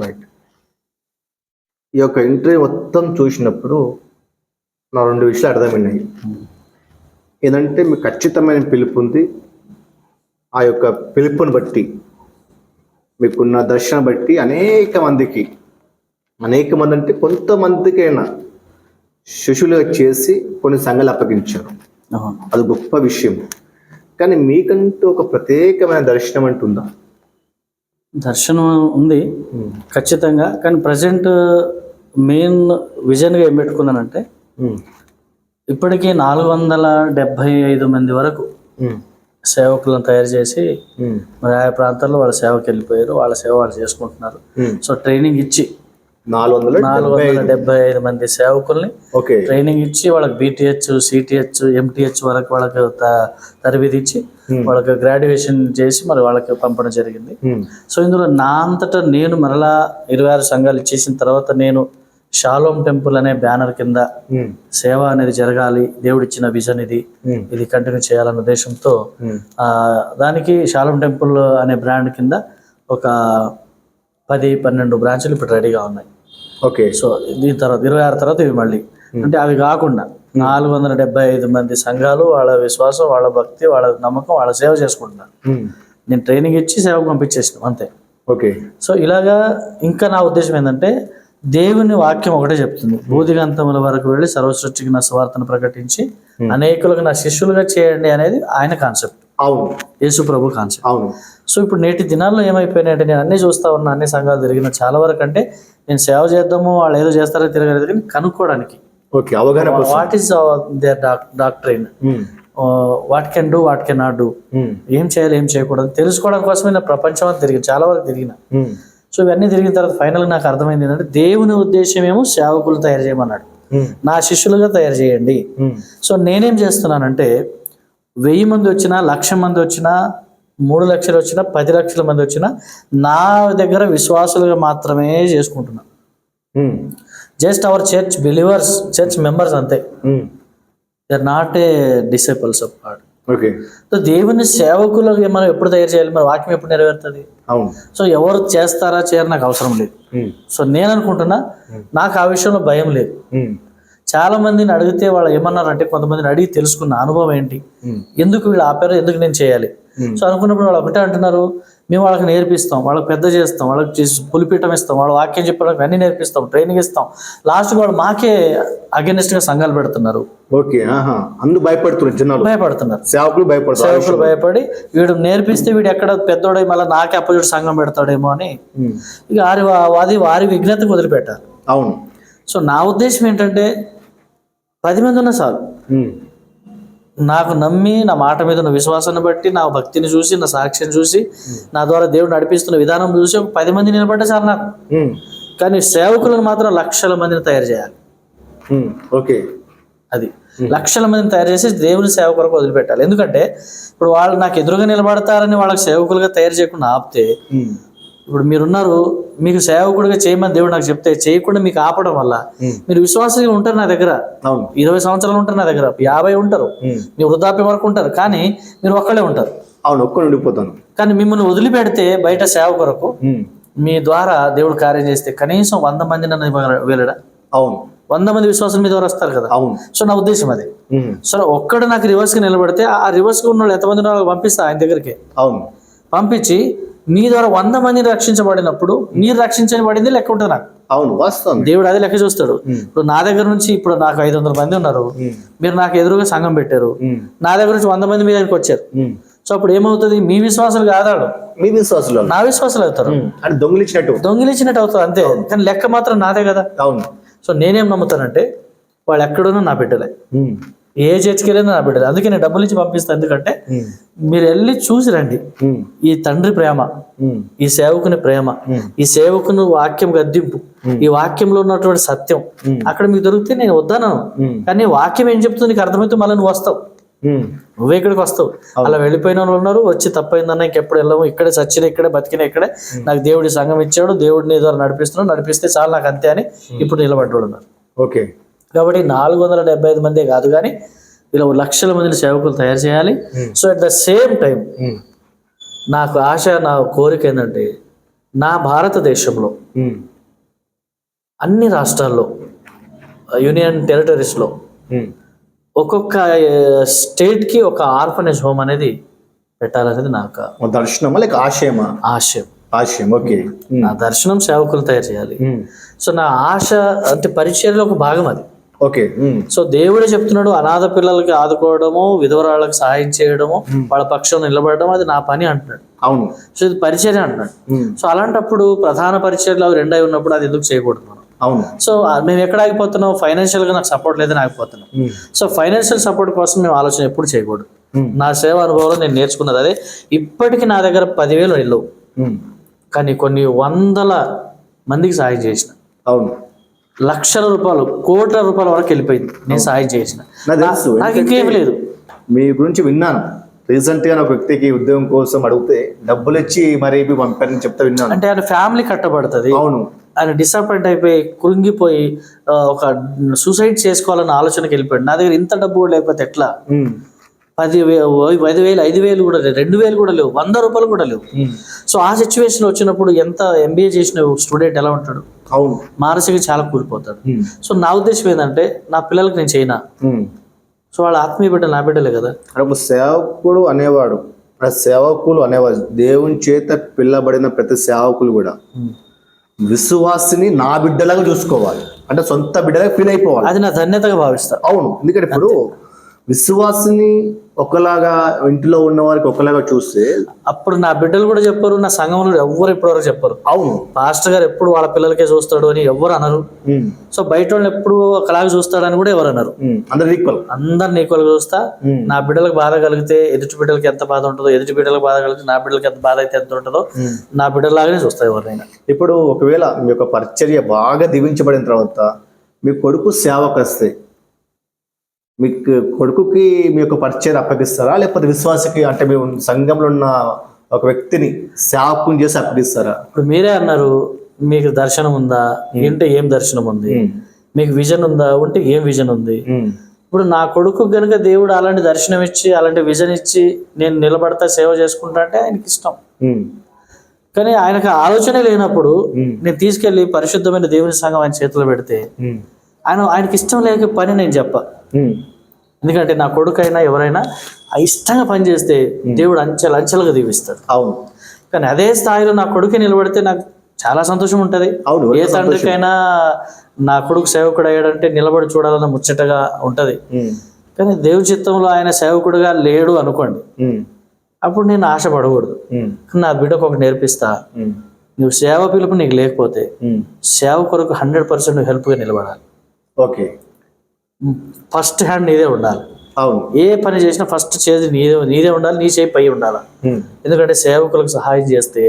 Right. ఈ యొక్క interview మొత్తం చూసినప్పుడు నా 2 విషయాలు అర్థమైనాయి. ఏంటంటే మీకు ఖచ్చితమైన పిలుపు ఉంది. ఆ యొక్క పిలుపుని బట్టి మీకున్న దర్శనం బట్టి అనేక మంది అంటే కొంతమందికైనా శిష్యులుగా చేసి కొన్ని సంఘాలు అప్పగించారు. అది గొప్ప విషయం. కానీ మీకంటూ ఒక ప్రత్యేకమైన దర్శనం అంటుందా? దర్శనం ఉంది ఖచ్చితంగా. కానీ ప్రజెంట్ మెయిన్ విజన్గా ఏం పెట్టుకున్నానంటే ఇప్పటికీ 475 మంది వరకు సేవకులను తయారు చేసి మరి ఆయా ప్రాంతాల్లో వాళ్ళ సేవకి వెళ్ళిపోయారు. వాళ్ళ సేవ వాళ్ళు చేసుకుంటున్నారు. సో ట్రైనింగ్ ఇచ్చి 475 మంది సేవకుల్ని ట్రైనింగ్ ఇచ్చి వాళ్ళకి BTH, CTH, MTH వరకు వాళ్ళకి తరబేతి ఇచ్చి వాళ్ళకి గ్రాడ్యుయేషన్ చేసి మరి వాళ్ళకి పంపడం జరిగింది. సో ఇందులో నా అంతటా నేను మరలా 26 సంఘాలు ఇచ్చేసిన తర్వాత నేను షాలోమ్ టెంపుల్ అనే బ్యానర్ కింద సేవ అనేది జరగాలి, దేవుడిచ్చిన విజన్ ఇది కంటిన్యూ చేయాలన్న ఉద్దేశంతో దానికి షాలోమ్ టెంపుల్ అనే బ్రాండ్ కింద ఒక 10-12 బ్రాంచ్లు ఇప్పుడు రెడీగా ఉన్నాయి. ఓకే. సో దీని తర్వాత 26 తర్వాత ఇవి మళ్ళీ అంటే అవి కాకుండా 475 మంది సంఘాలు వాళ్ళ విశ్వాసం, వాళ్ళ భక్తి, వాళ్ళ నమ్మకం, వాళ్ళ సేవ చేసుకుంటున్నారు. నేను ట్రైనింగ్ ఇచ్చి సేవకు పంపించేసాను అంతే. ఓకే. సో ఇలాగా ఇంకా నా ఉద్దేశం ఏంటంటే దేవుని వాక్యం ఒకటే చెప్తుంది, భూదిగంతముల వరకు వెళ్ళి సర్వసృష్టికి నా స్వార్థను ప్రకటించి అనేకులకు నా శిష్యులుగా చేయండి అనేది ఆయన కాన్సెప్ట్. అవును, యేసు ప్రభు కాన్సెప్ట్. అవును. సో ఇప్పుడు నేటి దినాల్లో ఏమైపోయినాయంటే నేను అన్నీ చూస్తా ఉన్నా, అన్ని సంఘాలు తిరిగిన చాలా వరకు అంటే నేను సేవ చేద్దాము వాళ్ళు ఏదో చేస్తారో తిరగలేదు కానీ కనుక్కోవడానికి what is their doctrine, what can do, what can not do, ఏం చేయాలి ఏం చేయకూడదు తెలుసుకోవడం కోసమే నా ప్రపంచం అంతా తిరిగి చాలా వరకు తిరిగిన. సో ఇవన్నీ తిరిగిన తర్వాత ఫైనల్గా నాకు అర్థమైంది ఏంటంటే దేవుని ఉద్దేశం ఏమో సేవకులు తయారు చేయమన్నాడు, నా శిష్యులుగా తయారు చేయండి. సో నేనేం చేస్తున్నానంటే 1000 మంది వచ్చినా, 1,00,000 మంది వచ్చినా, 3 లక్షలు వచ్చినా, 10 లక్షల మంది వచ్చినా నా దగ్గర విశ్వాసులుగా మాత్రమే చేసుకుంటున్నా. Just our church believers, church members అంతే. They are not a disciples of God. Okay. So దేవుని సేవకులుగా మనం ఎప్పుడు తయారు చేయాలి, మరి వాక్యం ఎప్పుడు నెరవేరుతుంది? సో ఎవరు చేస్తారా చేయరు నాకు అవసరం లేదు. సో నేను అనుకుంటున్నా నాకు ఆ విషయంలో భయం లేదు. చాలా మందిని అడిగితే వాళ్ళు ఏమన్నారంటే, కొంతమందిని అడిగి తెలుసుకున్న అనుభవం ఏంటి, ఎందుకు వీళ్ళు ఆపారు, ఎందుకు నేను చేయాలి. సో అనుకున్నప్పుడు వాళ్ళు ఒకటే అంటున్నారు, మేము వాళ్ళకి నేర్పిస్తాం, వాళ్ళకి పెద్ద చేస్తాం, వాళ్ళకి పులిపీఠం ఇస్తాం, వాళ్ళ వాక్యం చెప్పడానికి అన్ని నేర్పిస్తాం, ట్రైనింగ్ ఇస్తాం, లాస్ట్కి వాళ్ళు మాకే అగెనిస్ట్గా సంఘాలు పెడుతున్నారు. ఓకే. భయపడుతున్నారు సేవకులు భయపడి వీడు నేర్పిస్తే వీడు ఎక్కడ పెద్దోడై మళ్ళీ నాకే అప్పచుడు సంఘం పెడతాడేమో అని ఇక వారి విఘ్నతకు వదిలిపెట్టారు. అవును. సో నా ఉద్దేశం ఏంటంటే 10 మంది ఉన్నా చాలు, నాకు నమ్మి నా మాట మీద ఉన్న విశ్వాసాన్ని బట్టి, నా భక్తిని చూసి, నా సాక్ష్యం చూసి, నా ద్వారా దేవుడు నడిపిస్తున్న విధానం చూసి ఒక 10 మంది నిలబడ్డా చాలు నాకు. కానీ సేవకులను మాత్రం 1,00,000 మందిని తయారు చేయాలి. ఓకే. అది 1,00,000 మందిని తయారు చేసి దేవుని సేవ కొరకు వదిలిపెట్టాలి. ఎందుకంటే ఇప్పుడు వాళ్ళు నాకు ఎదురుగా నిలబడతారని వాళ్ళకి సేవకులుగా తయారు చేయకుండా ఆపితే, ఇప్పుడు మీరున్నారు, మీకు సేవకుడిగా చేయమని దేవుడు నాకు చెప్తే చేయకుండా మీకు ఆపడం వల్ల మీరు విశ్వాసంగా ఉంటారు నా దగ్గర, 20 సంవత్సరాలు ఉంటారు నా దగ్గర, 50 ఉంటారు, మీ వృద్ధాప్యం వరకు ఉంటారు, కానీ మీరు ఒక్కడే ఉంటారు. ఉండిపోతాను. కానీ మిమ్మల్ని వదిలిపెడితే బయట సేవ కొరకు మీ ద్వారా దేవుడు కార్యం చేస్తే కనీసం 100 మంది నన్ను వెళ్ళడా? అవును, 100 మంది విశ్వాసం మీ ద్వారా వస్తారు కదా. అవును. సో నా ఉద్దేశం అది. సో ఒక్కడు నాకు రివర్స్గా నిలబడితే ఆ రివర్స్గా ఉన్న వాళ్ళు ఎంతమంది ఉన్నారో పంపిస్తా ఆయన దగ్గరికి. అవును. పంపించి మీ ద్వారా 100 మందిని రక్షించబడినప్పుడు మీరు రక్షించబడింది లెక్క ఉంటుంది నాకు. అవును, వాస్తవం. దేవుడు అదే లెక్క చూస్తాడు. ఇప్పుడు నా దగ్గర నుంచి ఇప్పుడు నాకు 500 మంది ఉన్నారు, మీరు నాకు ఎదురుగా సంఘం పెట్టారు, నా దగ్గర నుంచి 100 మంది మీ దగ్గరికి వచ్చారు. సో అప్పుడు ఏమవుతుంది, మీ విశ్వాసాలు కాదాడు, మీ విశ్వాసాలు నా విశ్వాసాలు అవుతారు, దొంగిలించినట్టు అవుతారు అంతే. కానీ లెక్క మాత్రం నాదే కదా. అవును. సో నేనేం నమ్ముతానంటే వాళ్ళు ఎక్కడున్నా నా బిడ్డలే, ఏ చర్చికి వెళ్ళినా నా బిడ్డలే. అందుకే నేను డబ్బులు ఇచ్చి పంపిస్తాను. ఎందుకంటే మీరు వెళ్ళి చూసి రండి ఈ తండ్రి ప్రేమ, ఈ సేవకుని ప్రేమ, ఈ సేవకుని వాక్యం గద్దింపు, ఈ వాక్యంలో ఉన్నటువంటి సత్యం అక్కడ మీకు దొరికితే నేను వద్దాను. కానీ వాక్యం ఏం చెప్తుంది నీకు అర్థమైతే మళ్ళీ నువ్వు వస్తావు, నువ్వే ఇక్కడికి వస్తావు. అలా వెళ్ళిపోయిన వాళ్ళు ఉన్నారు, వచ్చి తప్పైందన్నా ఇంకెప్పుడు వెళ్ళము, ఇక్కడే చచ్చిన ఇక్కడే బతికిన ఇక్కడే, నాకు దేవుడి సంఘం ఇచ్చాడు, దేవుడిని ద్వారా నడిపిస్తున్నాడు, నడిపిస్తే చాలు నాకు అంతే అని ఇప్పుడు నిలబడ్డాడు ఉన్నారు. ఓకే. కాబట్టి 475 మందే కాదు కానీ ఇలా 1,00,000 మందిని సేవకులు తయారు చేయాలి. So at the same time నాకు ఆశ, నా కోరిక ఏంటంటే నా భారతదేశంలో అన్ని రాష్ట్రాల్లో, యూనియన్ టెరిటరీస్లో ఒక్కొక్క స్టేట్కి ఒక ఆర్ఫనేజ్ హోమ్ అనేది పెట్టాలనేది నాకు దర్శనమా లేక ఆశయమా? ఆశయం. ఆశయం, ఓకే. నా దర్శనం సేవకులు తయారు చేయాలి. సో నా ఆశ అంటే పరిచర్యలో ఒక భాగం అది. ఓకే. సో దేవుడే చెప్తున్నాడు, అనాథ పిల్లలకి ఆదుకోవడము, విధవరాళ్ళకి సహాయం చేయడము, వాళ్ళ పక్షం నిలబడడం అది నా పని అంటున్నాడు. అవును. సో ఇది పరిచర్య అంటున్నాడు. సో అలాంటప్పుడు ప్రధాన పరిచర్యలు అవి రెండై ఉన్నప్పుడు అది ఎందుకు చేయకూడదు మనం? అవును. సో మేము ఎక్కడ ఆగిపోతున్నాం? ఫైనాన్షియల్గా నాకు సపోర్ట్ లేదని ఆగిపోతున్నాం. సో ఫైనాన్షియల్ సపోర్ట్ కోసం మేము ఆలోచన ఎప్పుడు చేయకూడదు. నా సేవ అనుభవంలో నేను నేర్చుకున్నది అదే. ఇప్పటికీ నా దగ్గర 10,000 వెళ్ళవు, కానీ కొన్ని వందల మందికి సహాయం చేసిన. అవును. లక్షల రూపాయలు, కోట్ల రూపాయల వరకు వెళ్ళిపోయింది నేను సహాయం చేసిన. నాకు ఇంకేం లేదు. మీ గురించి విన్నాను, రీసెంట్ గా ఒక వ్యక్తికి ఉద్యోగం కోసం అడిగితే డబ్బులు ఇచ్చి మరి పంపారని చెప్తా విన్నాను. అంటే ఆయన ఫ్యామిలీ కట్టబడుతుంది. అవును. ఆయన డిసప్పాయింట్ అయిపోయి కృంగిపోయి ఒక సూసైడ్ చేసుకోవాలన్న ఆలోచనకి వెళ్ళిపోయాడు. నా దగ్గర ఇంత డబ్బు కూడా లేకపోతే ఎట్లా? 10,000, 5,000, 5,000 కూడా లేవు, 2,000 కూడా లేవు, 100 రూపాయలు కూడా లేవు. సో ఆ సిచ్యువేషన్ వచ్చినప్పుడు ఎంత MBA చేసిన స్టూడెంట్ ఎలా ఉంటాడు? అవును. మానసికంగా చాలా కూలిపోతాడు. సో నా ఉద్దేశం ఏంటంటే నా పిల్లలకి నేను చేయనా? సో వాళ్ళ ఆత్మీయ బిడ్డ నా బిడ్డలే కదా. సేవకుడు అనేవాడు, సేవకులు అనేవాడు, దేవుని చేత పిల్లబడిన ప్రతి సేవకులు కూడా విశ్వాసిని నా బిడ్డలాగా చూసుకోవాలి, అంటే సొంత బిడ్డలాగా ఫీల్ అయిపోవాలి. అది నా ధన్యతగా భావిస్తా. అవును. ఎందుకంటే ఇప్పుడు విశ్వాసిని ఒకలాగా, ఇంటిలో ఉన్న వారికి ఒకలాగా చూస్తే అప్పుడు నా బిడ్డలు కూడా చెప్పరు, నా సంఘంలో ఎవ్వరు ఇప్పటివరకు చెప్పరు. అవును. పాస్టర్ గారు ఎప్పుడు వాళ్ళ పిల్లలకే చూస్తాడు అని ఎవ్వరు అనరు. సో బయట వాళ్ళు ఎప్పుడు ఒకలాగా చూస్తాడని కూడా ఎవరు అనరు. అందరిని ఈక్వల్ చూస్తా. నా బిడ్డలకు బాధ కలిగితే ఎదుటి బిడ్డలకి ఎంత బాధ ఉంటుందో, ఎదుటి బిడ్డలకు బాధ కలిగితే నా బిడ్డలకి ఎంత బాధ అయితే ఎంత ఉంటుందో నా బిడ్డలాగానే చూస్తా ఎవరినైనా. ఇప్పుడు ఒకవేళ మీ యొక్క పరిచర్య బాగా దీవించబడిన తర్వాత మీ కొడుకు సేవకు వస్తే మీకు కొడుకుకి మీ యొక్క పరిచయం అప్పగిస్తారా, లేకపోతే విశ్వాసకి, అంటే మీ సంఘంలో ఉన్న ఒక వ్యక్తిని సేవకుని చేసి అప్పగిస్తారా? ఇప్పుడు మీరే అన్నారు, మీకు దర్శనం ఉందా అంటే ఏం దర్శనం ఉంది, మీకు విజన్ ఉందా ఉంటే ఏం విజన్ ఉంది. ఇప్పుడు నా కొడుకు గనుక దేవుడు అలాంటి దర్శనం ఇచ్చి అలాంటి విజన్ ఇచ్చి నేను నిలబడతా సేవ చేసుకుంటా అంటే ఆయనకి ఇష్టం. కానీ ఆయనకు ఆలోచన లేనప్పుడు నేను తీసుకెళ్లి పరిశుద్ధమైన దేవుని సంఘం ఆయన చేతిలో పెడితే ఆయనకి ఇష్టం లేక పని నేను చెప్ప. ఎందుకంటే నా కొడుకైనా ఎవరైనా ఇష్టంగా పని చేస్తే దేవుడు అంచెలుగా దీవిస్తాడు. అవును. కానీ అదే స్థాయిలో నా కొడుకు నిలబడితే నాకు చాలా సంతోషం ఉంటుంది. ఏ తండ్రికైనా నా కొడుకు సేవకుడు అయ్యాడంటే నిలబడి చూడాలన్న ముచ్చటగా ఉంటది. కానీ దేవుడి చిత్తంలో ఆయన సేవకుడుగా లేడు అనుకోండి, అప్పుడు నేను ఆశపడకూడదు. నా బిడ్డకు ఒకటి నేర్పిస్తా, నువ్వు సేవ పిలుపు నీకు లేకపోతే సేవ కొరకు 100% హెల్ప్గా నిలబడాలి. ఓకే. ఫస్ట్ హ్యాండ్ నీదే ఉండాలి. అవును. ఏ పని చేసినా ఫస్ట్ చేసి నీదే ఉండాలి, నీ చేయి పై ఉండాలి. ఎందుకంటే సేవకులకు సహాయం చేస్తే,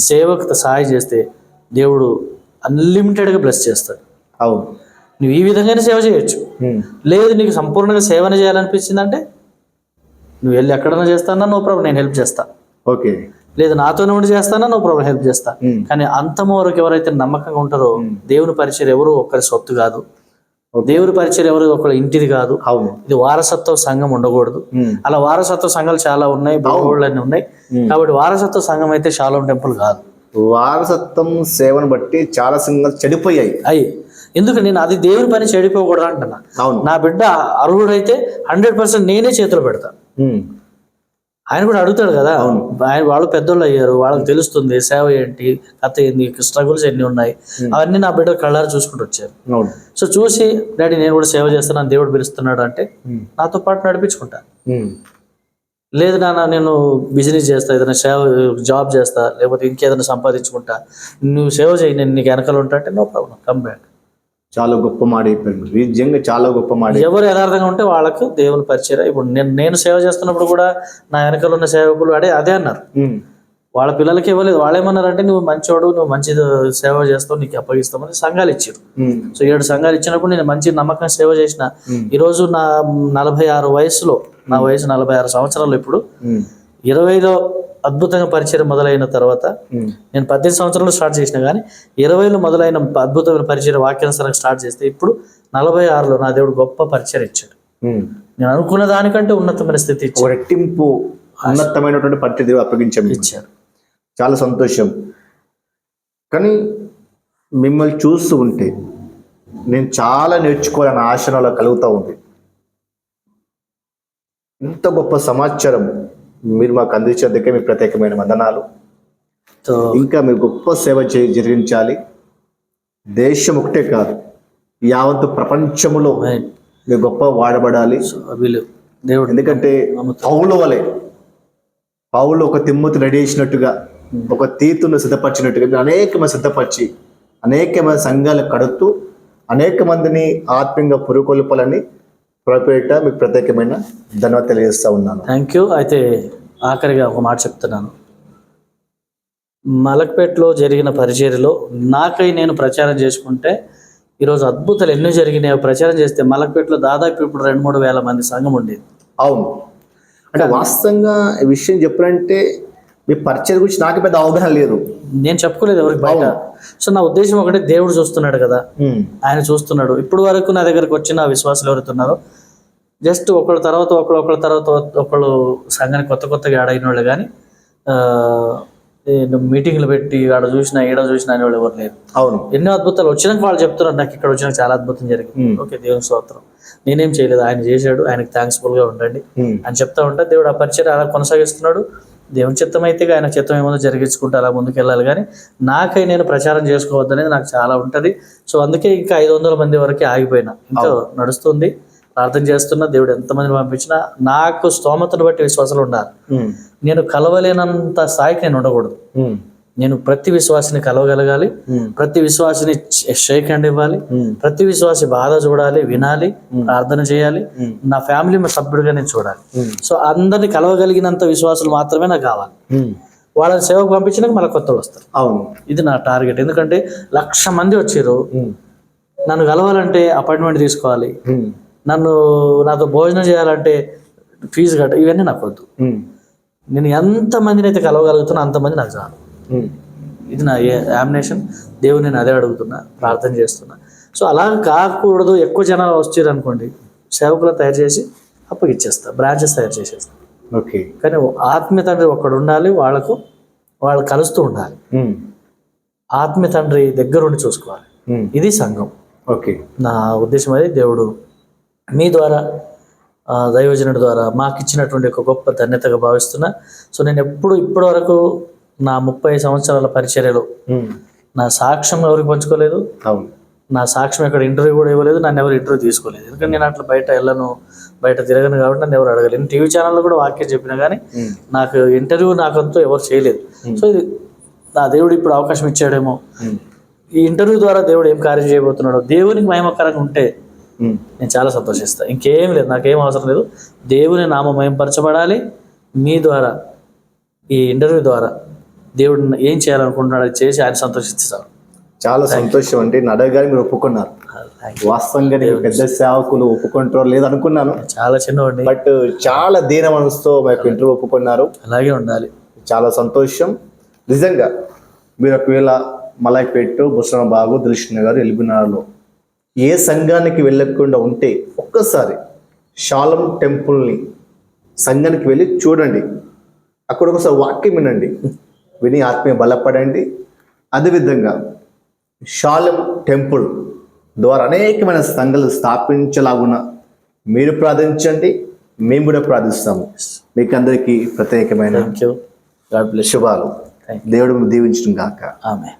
సేవకు సహాయం చేస్తే దేవుడు అన్లిమిటెడ్గా బ్లెస్ చేస్తాడు. అవును. నువ్వు ఈ విధంగానే సేవ చేయొచ్చు. లేదు నీకు సంపూర్ణంగా సేవన చేయాలనిపించిందంటే నువ్వు వెళ్ళి ఎక్కడైనా చేస్తానా నో ప్రాబ్లం, నేను హెల్ప్ చేస్తా. ఓకే. లేదు నాతోనే ఉండి చేస్తానా నో ప్రాబ్లం, హెల్ప్ చేస్తా. కానీ అంతము వరకు ఎవరైతే నమ్మకంగా ఉంటారో దేవుని పరిచయం ఎవరు ఒకరి సొత్తు కాదు, దేవుని పరిచయం ఎవరు ఒకరి ఇంటిది కాదు. అవును. ఇది వారసత్వ సంఘం ఉండకూడదు. అలా వారసత్వ సంఘాలు చాలా ఉన్నాయి, బాగోళ్ళని ఉన్నాయి. కాబట్టి వారసత్వ సంఘం అయితే షాలోమ్ టెంపుల్ కాదు. వారసత్వం సేవను బట్టి చాలా సంఘాలు చెడిపోయాయి. ఎందుకు నేను అది దేవుని పని చెడిపోకూడదు అంటున్నా. నా బిడ్డ అర్హుడైతే 100% నేనే చేతులు పెడతా. ఆయన కూడా అడుగుతాడు కదా, ఆయన వాళ్ళు పెద్దోళ్ళు అయ్యారు, వాళ్ళకి తెలుస్తుంది సేవ ఏంటి, కథ ఏంటి, స్ట్రగుల్స్ ఎన్ని ఉన్నాయి, అవన్నీ నా బిడ్డ కళ్ళారు చూసుకుంటూ వచ్చారు. సో చూసి డాడీ నేను కూడా సేవ చేస్తున్నాను, దేవుడు పిలుస్తున్నాడు అంటే నాతో పాటు నడిపించుకుంటా. లేదు నాన్న నేను బిజినెస్ చేస్తా, ఏదైనా సేవ జాబ్ చేస్తా, లేకపోతే ఇంకేదైనా సంపాదించుకుంటా, నువ్వు సేవ చేయి, నేను నీకు వెనకాల ఉంటా అంటే నో ప్రాబ్లం, కమ్ బ్యాక్. చాలా గొప్ప మాట అయిపోయింది, నిజంగా చాలా గొప్ప మాట. ఎవరు యథార్థంగా ఉంటే వాళ్ళకు దేవుని పరిచయం. ఇప్పుడు నేను సేవ చేస్తున్నప్పుడు కూడా నా వెనకాల ఉన్న సేవకులు అదే అన్నారు, వాళ్ళ పిల్లలకి ఇవ్వలేదు. వాళ్ళు ఏమన్నారంటే నువ్వు మంచివాడు, నువ్వు మంచి సేవ చేస్తావు, నీకు అప్పగిస్తామని సంఘాలు ఇచ్చారు. సో 7 సంఘాలు ఇచ్చినప్పుడు నేను మంచి నమ్మకం సేవ చేసిన. ఈరోజు నా 46 వయసులో, నా వయసు 46 సంవత్సరాలు, ఇప్పుడు 20లో అద్భుతంగా పరిచయం మొదలైన తర్వాత నేను 18 సంవత్సరాలు స్టార్ట్ చేసిన, కానీ 20లో మొదలైన అద్భుతమైన పరిచయం వాక్యానుసారంగా స్టార్ట్ చేస్తే ఇప్పుడు 46లో నా దేవుడు గొప్ప పరిచయం ఇచ్చాడు. నేను అనుకున్న దానికంటే ఉన్నతమైన స్థితి ఇచ్చాడు, రెట్టింపు ఉన్నతమైనటువంటి పరిచయం దేవుడు అప్పగించాడు. ఇచ్చాడు. చాలా సంతోషం. కానీ మిమ్మల్ని చూస్తూ ఉంటే నేను చాలా నేర్చుకోవాలన్న ఆశ నాలో కలుగుతూ ఉంది. ఇంత గొప్ప సమాచారం మీరు మాకు అందించేందుకే మీ ప్రత్యేకమైన వందనాలు. సో ఇంకా మీరు గొప్ప సేవ జరిగించాలి. దేశం ఒకటే కాదు, యావత్తు ప్రపంచములో మీరు గొప్ప వాడబడాలి. వీళ్ళు దేవుడు ఎందుకంటే పౌలు ఒక తిమ్మతి రెడీ చేసినట్టుగా, ఒక తీతును సిద్ధపరిచినట్టుగా మీరు అనేకమంది సిద్ధపరిచి అనేకమంది సంఘాలు కడుతూ అనేక మందిని ఆత్మీయంగా పురుకొల్పాలని ప్రపేట మీకు ప్రత్యేకమైన ధన్యవాదాలు తెలియజేస్తా ఉన్నాను. Thank you. అయితే ఆఖరిగా ఒక మాట చెప్తున్నాను. మలక్పేటలో జరిగిన పరిచర్యలో నాకై నేను ప్రచారం చేసుకుంటే ఈరోజు అద్భుతాలు ఎన్నో జరిగినాయో ప్రచారం చేస్తే మలక్పేటలో దాదాపు ఇప్పుడు 2-3 వేల మంది సంఘం ఉండేది. అవును, అంటే వాస్తవంగా ఈ విషయం చెప్పాలంటే మీ పరిచయం గురించి నాకు పెద్ద అవగాహన లేదు, నేను చెప్పుకోలేదు ఎవరికి బయట. సో నా ఉద్దేశం ఒకటే, దేవుడు చూస్తున్నాడు కదా, ఆయన చూస్తున్నాడు. ఇప్పుడు వరకు నా దగ్గరకు వచ్చిన విశ్వాసులు ఎవరైతే ఉన్నారో జస్ట్ ఒకళ్ళ తర్వాత ఒకళ్ళు సంఘానికి కొత్తగా యాడ్ అయిన వాళ్ళు, కానీ మీటింగ్లు పెట్టి ఆడ చూసినా ఈడ చూసినా అని వాళ్ళు ఎవరు లేరు. అవును, ఎన్నో అద్భుతాలు వచ్చినాక వాళ్ళు చెప్తున్నారు, నాకు ఇక్కడ వచ్చినాక చాలా అద్భుతం జరిగింది. ఓకే, దేవుని స్తోత్రం. నేనేం చేయలేదు, ఆయన చేశాడు, ఆయనకు థ్యాంక్స్ఫుల్ గా ఉండండి అని చెప్తా ఉంటా. దేవుడు ఆ పరిచయం అలా కొనసాగిస్తున్నాడు. దేవుని చిత్తం అయితే ఆయన చిత్తం ఏమో జరిగించుకుంటూ అలా ముందుకు వెళ్ళాలి. కానీ నాకై నేను ప్రచారం చేసుకోవద్దనేది నాకు చాలా ఉంటుంది. సో అందుకే ఇంకా 500 మంది వరకే ఆగిపోయినా, ఇంకా నడుస్తుంది. ప్రార్థన చేస్తున్నా, దేవుడు ఎంతమందిని పంపించినా నాకు స్తోమతను బట్టి విశ్వాసాలు ఉండాలి. నేను కలవలేనంత స్థాయికి నేను ఉండకూడదు. నేను ప్రతి విశ్వాసిని కలవగలగాలి, ప్రతి విశ్వాసిని షేక్ హ్యాండ్ ఇవ్వాలి, ప్రతి విశ్వాసి బాధ చూడాలి, వినాలి, ప్రార్థన చేయాలి, నా ఫ్యామిలీ సభ్యుడిగా నేను చూడాలి. సో అందరిని కలవగలిగినంత విశ్వాసులు మాత్రమే నాకు కావాలి. వాళ్ళని సేవకు పంపించినాక మళ్ళీ కొత్త వాళ్ళు వస్తారు. అవును, ఇది నా టార్గెట్. ఎందుకంటే 1,00,000 మంది వచ్చారు, నన్ను కలవాలంటే అపాయింట్మెంట్ తీసుకోవాలి, నాతో భోజనం చేయాలంటే ఫీజు కట్ట, ఇవన్నీ నాకు వద్దు. నేను ఎంతమందిని అయితే కలవగలుగుతున్నా అంతమంది నాకు చాలు. ఇది నా యామినేషన్. దేవుని నేను అదే అడుగుతున్నా, ప్రార్థన చేస్తున్నా. సో అలా కాకూడదు. ఎక్కువ జనాలు వచ్చారు అనుకోండి, సేవకులను తయారు చేసి అప్పగిచ్చేస్తా, బ్రాంచెస్ తయారు చేసేస్తా. ఓకే, కానీ ఆత్మీయ తండ్రి ఒక్కడు ఉండాలి, వాళ్ళు కలుస్తూ ఉండాలి. ఆత్మీయ తండ్రి దగ్గరుండి చూసుకోవాలి. ఇది సంఘం. ఓకే, నా ఉద్దేశం అది. దేవుడు మీ ద్వారా, దైవజనుడి ద్వారా మాకు ఇచ్చినటువంటి ఒక గొప్ప ధన్యతగా భావిస్తున్నా. సో నేను ఇప్పటి వరకు నా 30 సంవత్సరాల పరిచర్యలో నా సాక్ష్యం ఎవరికి పంచుకోలేదు. నా సాక్ష్యం ఎక్కడ ఇంటర్వ్యూ కూడా ఇవ్వలేదు, నన్ను ఎవరు ఇంటర్వ్యూ తీసుకోలేదు. ఎందుకంటే నేను అట్లా బయట వెళ్ళను, బయట తిరగను కాబట్టి నన్ను ఎవరు అడగలేదు. టీవీ ఛానల్లో కూడా వాక్యం చెప్పినా కానీ నాకు ఇంటర్వ్యూ నాకంతా ఎవరు చేయలేదు. సో ఇది నా దేవుడు ఇప్పుడు అవకాశం ఇచ్చాడేమో. ఈ ఇంటర్వ్యూ ద్వారా దేవుడు ఏం కార్యం చేయబోతున్నాడో, దేవునికి మహిమకరంగా ఉంటే నేను చాలా సంతోషిస్తాను. ఇంకేం లేదు, నాకేం అవసరం లేదు. దేవుని నామం మహిమపరచబడాలి. మీ ద్వారా, ఈ ఇంటర్వ్యూ ద్వారా దేవుడు ఏం చేయాలనుకుంటున్నాడో అది చేసి ఆయన సంతోషిస్తాను. చాలా సంతోషం అండి. నడగానే మీరు ఒప్పుకున్నారు. వాస్తవంగా నేను పెద్ద సేవకులు ఒప్పుకుంటారో లేదు అనుకున్నాను, చాలా చిన్నవాడిని. బట్ చాలా దీన మనసుతో మాకు ఇంటర్వ్యూ ఒప్పుకున్నారు. అలాగే ఉండాలి. చాలా సంతోషం. నిజంగా మీరు ఒకవేళ మలైపేట, బుసరాబాగు, దిల్షుక్నగర్, ఎల్బీనగర్లో ఏ సంఘానికి వెళ్ళకుండా ఉంటే ఒక్కసారి షాలం టెంపుల్ని సంఘానికి వెళ్ళి చూడండి. అక్కడ ఒకసారి వాక్యం వినండి, విని ఆత్మీయ బలపడండి. అదేవిధంగా షాలం టెంపుల్ ద్వారా అనేకమైన సంఘాలు స్థాపించలాగున మీరు ప్రార్థించండి, మేము కూడా ప్రార్థిస్తాము. మీకు అందరికీ ప్రత్యేకమైన శుభాలు. దేవుడు దీవించడం గాక. ఆమేన్.